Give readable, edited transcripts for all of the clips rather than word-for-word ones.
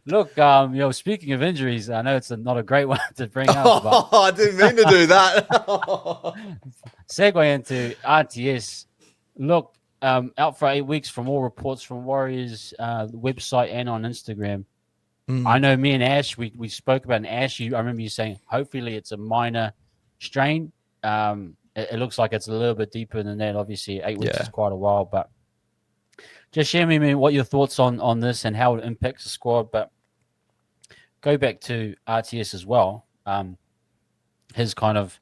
Look, speaking of injuries, I know it's not a great one to bring up, but Oh, I didn't mean to do that. segue into RTS. Look, out for 8 weeks from all reports from Warriors website and on Instagram. I Mm, know me and Ash, we spoke about an Ash. I remember you saying hopefully it's a minor strain. It looks like it's a little bit deeper than that. Obviously, 8 weeks is yeah. quite a while, but just share me what your thoughts on this and how it impacts the squad. But go back to RTS as well. His kind of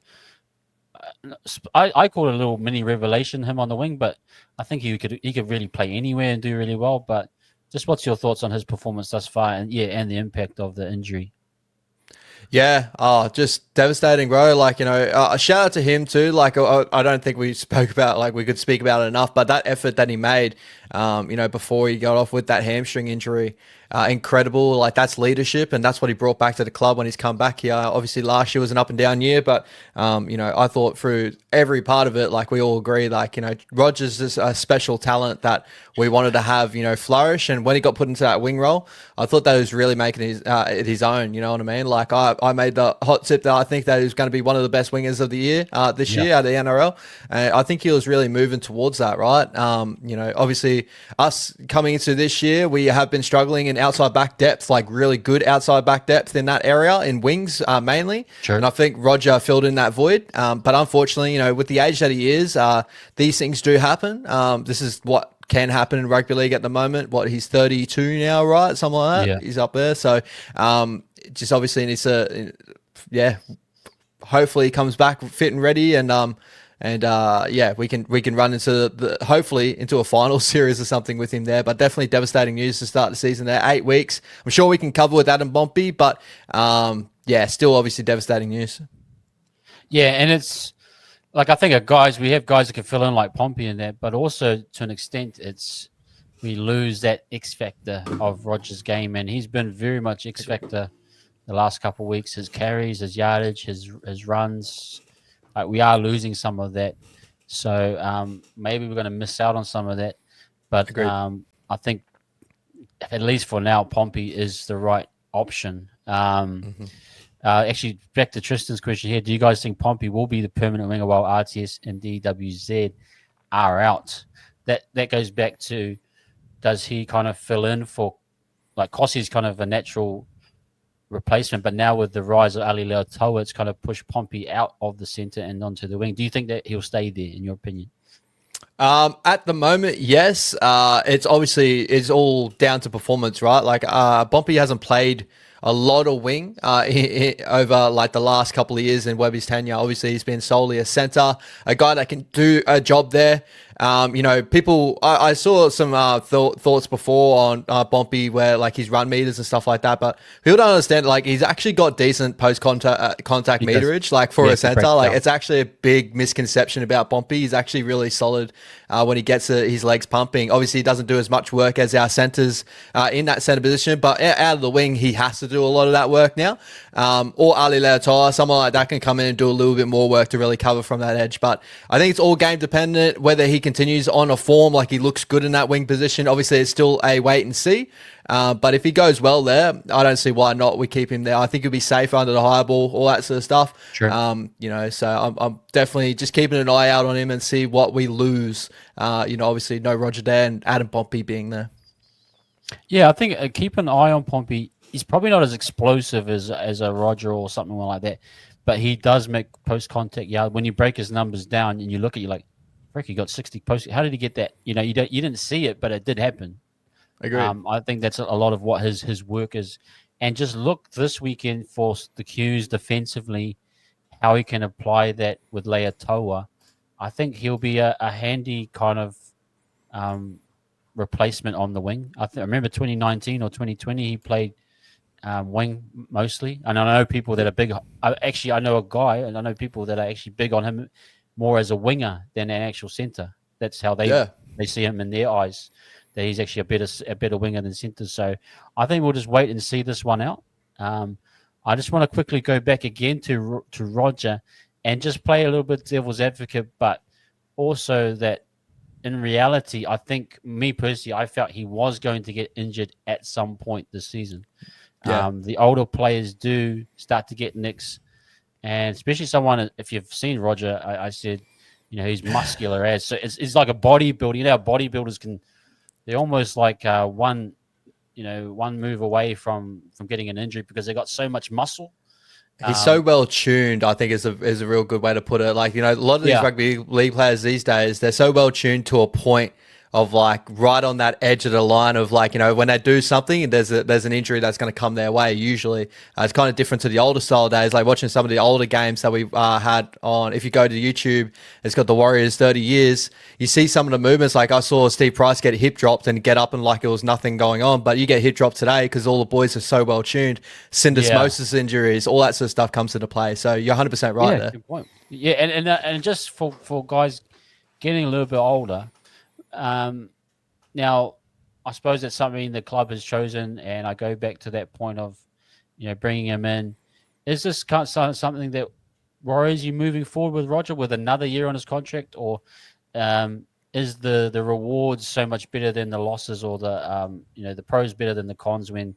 I call it a little mini revelation him on the wing, but I think he could really play anywhere and do really well. But just what's your thoughts on his performance thus far, and and the impact of the injury? Yeah, just devastating, bro. Like, a shout out to him too. Like, I don't think we spoke about, like, we could speak about it enough, but that effort that he made, before he got off with that hamstring injury, incredible. Like, that's leadership, and that's what he brought back to the club when he's come back here. Obviously, last year was an up and down year, but, I thought through every part of it, like, we all agree, like, Rogers is a special talent that we wanted to have, flourish. And when he got put into that wing role, I thought that he was really making it his own. You know what I mean? Like, I made the hot tip that I think that he was going to be one of the best wingers of the year this Yeah, year out of the NRL. I think he was really moving towards that, right? Obviously, us coming into this year, we have been struggling in outside back depth, like really good outside back depth in that area, in wings mainly. sure. And I think Roger filled in that void. But unfortunately, with the age that he is, these things do happen. This is what can happen in rugby league at the moment. What, he's 32 now, right? Something like Yeah. that. He's up there. So just obviously needs to, yeah, hopefully he comes back fit and ready, and we can run into hopefully into a final series or something with him there. But definitely devastating news to start the season there. 8 weeks. I'm sure we can cover with Adam Pompey, but still obviously devastating news. Yeah, and it's like I think we have guys that can fill in like Pompey and that, but also to an extent, it's we lose that X factor of Rogers' game, and he's been very much X factor the last couple of weeks. His carries, his yardage, his runs, like we are losing some of that. So maybe we're going to miss out on some of that. But Agreed. I think at least for now, Pompey is the right option. Mhm. Actually, back to Tristan's question here. Do you guys think Pompey will be the permanent winger while RTS and DWZ are out? That goes back to, does he kind of fill in for, like, Kossi's kind of a natural replacement, but now with the rise of Ali Leotoa, it's kind of pushed Pompey out of the centre and onto the wing. Do you think that he'll stay there, in your opinion? At the moment, yes. It's all down to performance, right? Like, Pompey hasn't played a lot of wing over like the last couple of years in Webby's tenure. Obviously, he's been solely a centre, a guy that can do a job there. People. I saw some thoughts before on Pompey where like his run meters and stuff like that, but people don't understand. Like, he's actually got decent post contact He does. meterage. Like, for Yeah, a he centre, breaks like down. it's actually a big misconception about Pompey. He's actually really solid when he gets his legs pumping. Obviously, he doesn't do as much work as our centres in that centre position, but out of the wing, he has to do a lot of that work now. Or Ali Leotoa, someone like that can come in and do a little bit more work to really cover from that edge. But I think it's all game dependent, whether he continues on a form like he looks good in that wing position. Obviously, it's still a wait and see. But if he goes well there, I don't see why not we keep him there. I think he'll be safe under the high ball, all that sort of stuff. Sure. So I'm definitely just keeping an eye out on him and see what we lose. Obviously no Roger there and Adam Pompey being there. Yeah, I think keep an eye on Pompey. He's probably not as explosive as a Roger or something like that, but he does make post contact yard. When you break his numbers down and you look at, you like, frick, he got 60 post. How did he get that? You didn't see it, but it did happen. Agreed. I think that's a lot of what his work is. And just look this weekend for the cues defensively, how he can apply that with Leotoa. I think he'll be a handy kind of um, replacement on the wing. I remember 2019 or 2020, he played wing mostly. And I know people that are big. I know a guy, and I know people that are actually big on him more as a winger than an actual centre. That's how Yeah. they see him in their eyes, that he's actually a better winger than centre. So I think we'll just wait and see this one out. I just want to quickly go back again to Roger and just play a little bit devil's advocate, but also that in reality, I think me personally, I felt he was going to get injured at some point this season. Yeah. The older players do start to get nicks, and especially someone, if you've seen Roger, I said, he's muscular as, so it's like a bodybuilder. How bodybuilders they're almost like one move away from getting an injury because they got so much muscle. He's so Um, well tuned, I think is a real good way to put it. Like, a lot of these yeah, rugby league players these days, they're so well tuned to a point of like right on that edge of the line of like, when they do something, there's an injury that's going to come their way. Usually, it's kind of different to the older style days. Like watching some of the older games that we had on. If you go to YouTube, it's got the Warriors 30 years. You see some of the movements. Like I saw Steve Price get hip dropped and get up and like it was nothing going on. But you get hip dropped today because all the boys are so well tuned. yeah, Syndesmosis injuries, all that sort of stuff comes into play. So you're 100% right yeah. there. Good point. Yeah, and just for guys getting a little bit older. Now, I suppose it's something the club has chosen, and I go back to that point of, bringing him in. Is this something that worries you moving forward with Roger with another year on his contract, or is the rewards so much better than the losses, or the pros better than the cons? When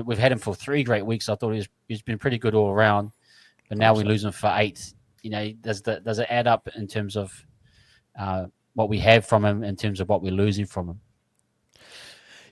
we've had him for 3 great weeks, I thought he's been pretty good all around, but now we 100%. lose him for 8. Does it add up in terms of what we have from him in terms of what we're losing from him?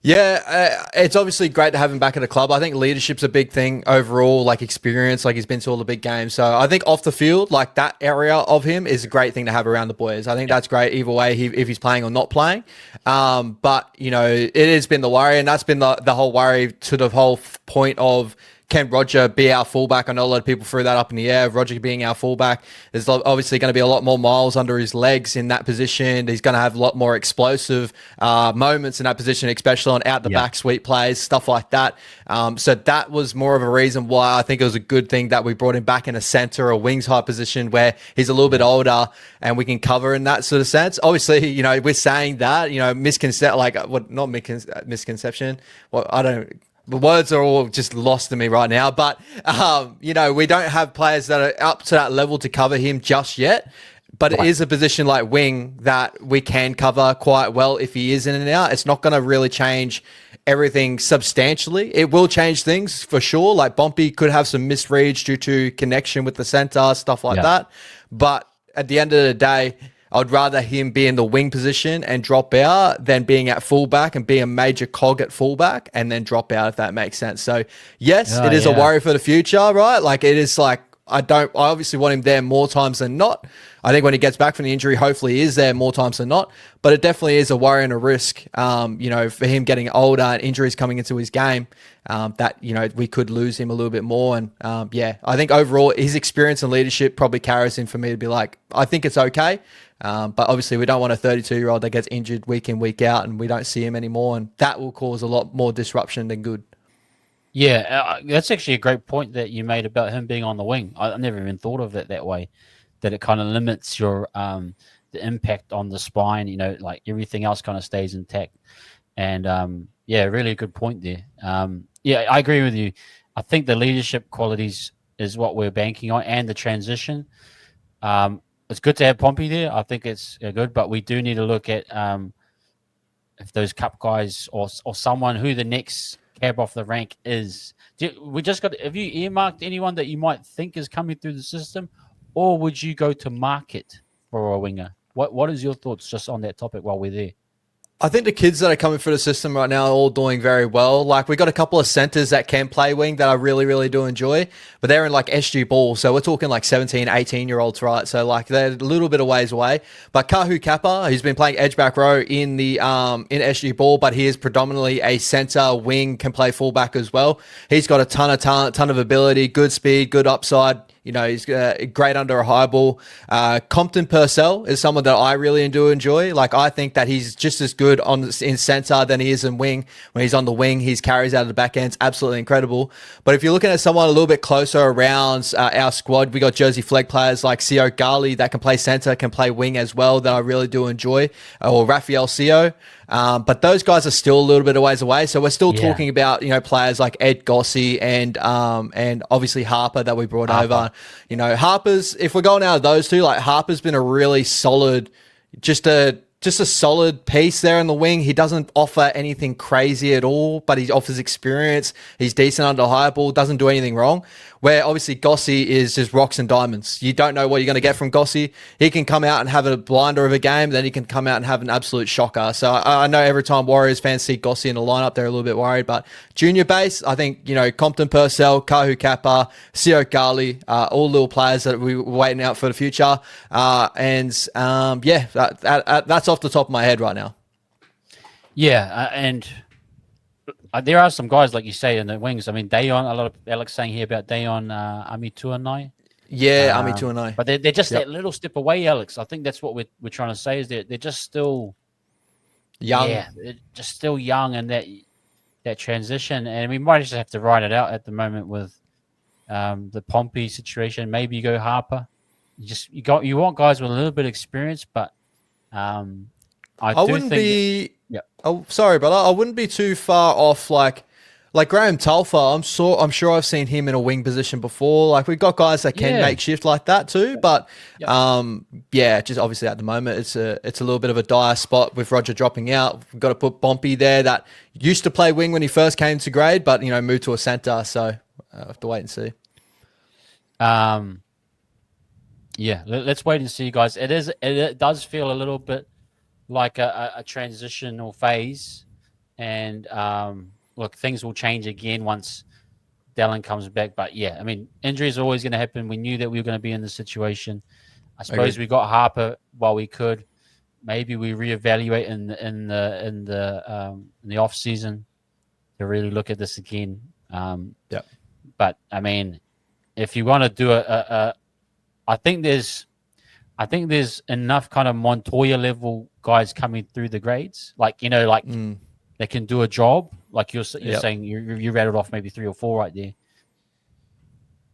Yeah, it's obviously great to have him back at the club. I think leadership's a big thing overall, like experience, like he's been to all the big games. So I think off the field, like that area of him is a great thing to have around the boys. I think that's great either way, if he's playing or not playing. But, it has been the worry, and that's been the whole worry to the whole point of, can Roger be our fullback? I know a lot of people threw that up in the air. Roger being our fullback, there's obviously going to be a lot more miles under his legs in that position. He's going to have a lot more explosive moments in that position, especially on out the back sweep plays, stuff like that. So that was more of a reason why I think it was a good thing that we brought him back in a center or wings high position where he's a little bit older and we can cover in that sort of sense. Obviously, we're saying that, misconception, like what, not misconception. Well, I don't. The words are all just lost to me right now, but we don't have players that are up to that level to cover him just yet. But it is a position like wing that we can cover quite well if he is in and out. It's not going to really change everything substantially. It will change things for sure. Like Pompey could have some misreads due to connection with the center, stuff like that. But at the end of the day, I'd rather him be in the wing position and drop out than being at fullback and be a major cog at fullback and then drop out, if that makes sense. So yes, it is a worry for the future, right? Like it is like, I obviously want him there more times than not. I think when he gets back from the injury, hopefully he is there more times than not, but it definitely is a worry and a risk, for him getting older and injuries coming into his game, that, we could lose him a little bit more. And, I think overall his experience and leadership probably carries him for me to be like, I think it's okay. But obviously we don't want a 32-year-old that gets injured week in, week out, and we don't see him anymore. And that will cause a lot more disruption than good. Yeah, that's actually a great point that you made about him being on the wing. I never even thought of it that way, that it kind of limits your the impact on the spine, like everything else kind of stays intact. And really a good point there. I agree with you. I think the leadership qualities is what we're banking on, and the transition. It's good to have Pompey there. I think it's good, but we do need to look at if those cup guys or someone who the next cab off the rank is. Have you earmarked anyone that you might think is coming through the system, or would you go to market for a winger? What is your thoughts just on that topic while we're there? I think the kids that are coming through the system right now are all doing very well. Like we got a couple of centers that can play wing that I really, really do enjoy, but they're in like SG ball. So we're talking like 17, 18-year-olds, right? So like they're a little bit of ways away. But Kahu Kappa, who's been playing edge back row in the in SG ball, but he is predominantly a center wing, can play fullback as well. He's got a ton of talent, ton of ability, good speed, good upside. He's great under a high ball. Compton Purcell is someone that I really do enjoy. Like, I think that he's just as good in center than he is in wing. When he's on the wing, his carries out of the back end's absolutely incredible. But if you're looking at someone a little bit closer around our squad, we got Jersey flag players like Sio Gali that can play center, can play wing as well, that I really do enjoy, or Rafael Sio. But those guys are still a little bit of ways away. So we're still talking about, players like Ed Gossie and obviously Harper that we brought over. Harper's, if we're going out of those two, like Harper's been a really solid, just a just a solid piece there in the wing. He doesn't offer anything crazy at all, but he offers experience. He's decent under high ball, doesn't do anything wrong. Where obviously Gossi is just rocks and diamonds. You don't know what you're going to get from Gossi. He can come out and have a blinder of a game, then he can come out and have an absolute shocker. So I know every time Warriors fans see Gossi in the lineup, they're a little bit worried. But junior base, I think, Compton Purcell, Kahu Kappa, Sio Gali, all little players that we were waiting out for the future. That's off the top of my head right now. Yeah, and there are some guys, like you say, in the wings. I mean, Dayon, a lot of Alex saying here about Dayon Amituanai. Yeah, Amituanai. But they're just that little step away, Alex. I think that's what we're trying to say is they're just still young. Yeah, they're just still young, and that transition. And we might just have to ride it out at the moment with the Pompey situation. Maybe you go Harper. You want guys with a little bit of experience, but I wouldn't be. Oh, sorry, brother. I wouldn't be too far off. Like Graham Tulfer, I'm sure I've seen him in a wing position before. Like we've got guys that can make shift like that too. But just obviously at the moment it's a little bit of a dire spot with Roger dropping out. We've got to put Pompey there that used to play wing when he first came to grade, but moved to a centre. So I have to wait and see. Let's wait and see, guys. It does feel a little bit like a transitional phase, and look, things will change again once Dallin comes back. But I mean, injuries are always going to happen. We knew that we were going to be in this situation. I suppose we got Harper while we could. Maybe we reevaluate in the off season to really look at this again. But I mean, if you want to do I think there's enough kind of Montoya level guys coming through the grades, they can do a job. Like you're saying, you rattled off maybe 3 or 4 right there.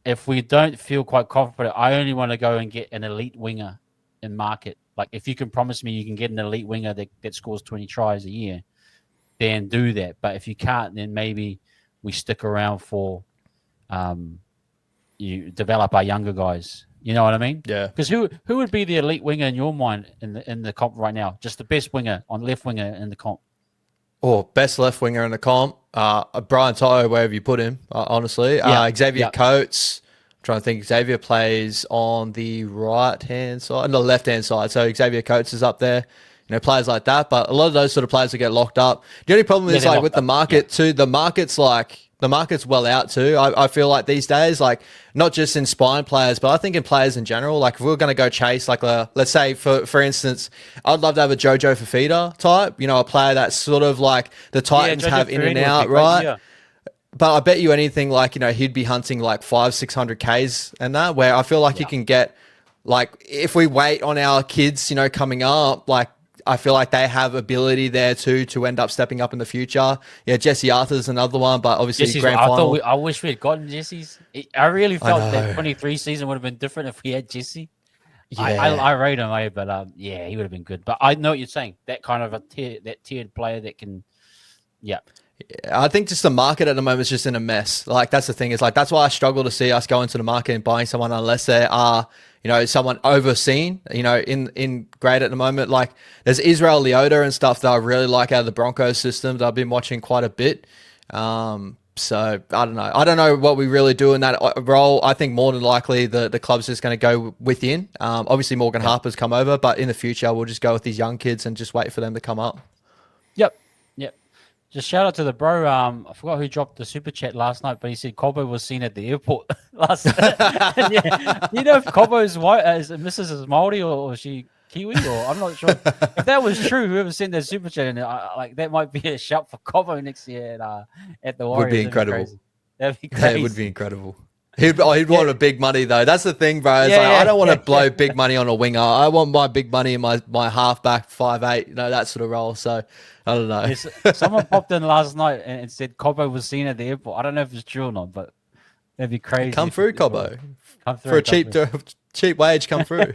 If we don't feel quite confident, I only want to go and get an elite winger in market. Like if you can promise me you can get an elite winger that scores 20 tries a year, then do that. But if you can't, then maybe we stick around for you develop our younger guys. You know what I mean? Yeah. Because who would be the elite winger in your mind in the comp right now? Just the best winger on left winger in the comp. Best left winger in the comp. Brian To'o, wherever you put him, honestly. Xavier Coates. I'm trying to think. Xavier plays on the right-hand side, the left-hand side. So Xavier Coates is up there. Players like that. But a lot of those sort of players will get locked up. The only problem is with the market too. The market's well out too. I feel like these days, like not just in spine players, but I think in players in general. Like if we're going to go chase, let's say for instance, I'd love to have a Jojo Fafita type. A player that's sort of like the Titans have in and out, right? Yeah. But I bet you anything he'd be hunting like 500-600 Ks and that. Where I feel like you can get if we wait on our kids, coming up, I feel like they have ability there too to end up stepping up in the future. Yeah, Jesse Arthur's another one, but obviously grand final. I wish we had gotten Jesse's. I really felt that 23 season would have been different if we had Jesse. Yeah. I rate him, but he would have been good. But I know what you're saying. That kind of tiered player that can, I think just the market at the moment is just in a mess. That's the thing. Is that's why I struggle to see us go into the market and buying someone unless there are, someone overseen, in grade at the moment. There's Israel Leota and stuff that I really like out of the Broncos system that I've been watching quite a bit. So I don't know. I don't know what we really do in that role. I think more than likely the club's just going to go within. Obviously Morgan Harper's come over, but in the future we'll just go with these young kids and just wait for them to come up. Yep. Just shout out to the bro. I forgot who dropped the super chat last night, but he said Cobbo was seen at the airport last night. If Cobbo's Mrs. Maori or she Kiwi, or I'm not sure. If that was true, whoever sent that super chat, and that might be a shout for Cobbo next year at the Warriors. Would be incredible. That'd be crazy. That would be incredible. He'd want a big money though. That's the thing, bro. I don't want to blow big money on a winger. I want my big money in my halfback 5'8", that sort of role. So I don't know. Someone popped in last night and said Cobbo was seen at the airport. I don't know if it's true or not, but that'd be crazy. Come through, Cobbo. For a cheap wage, come through.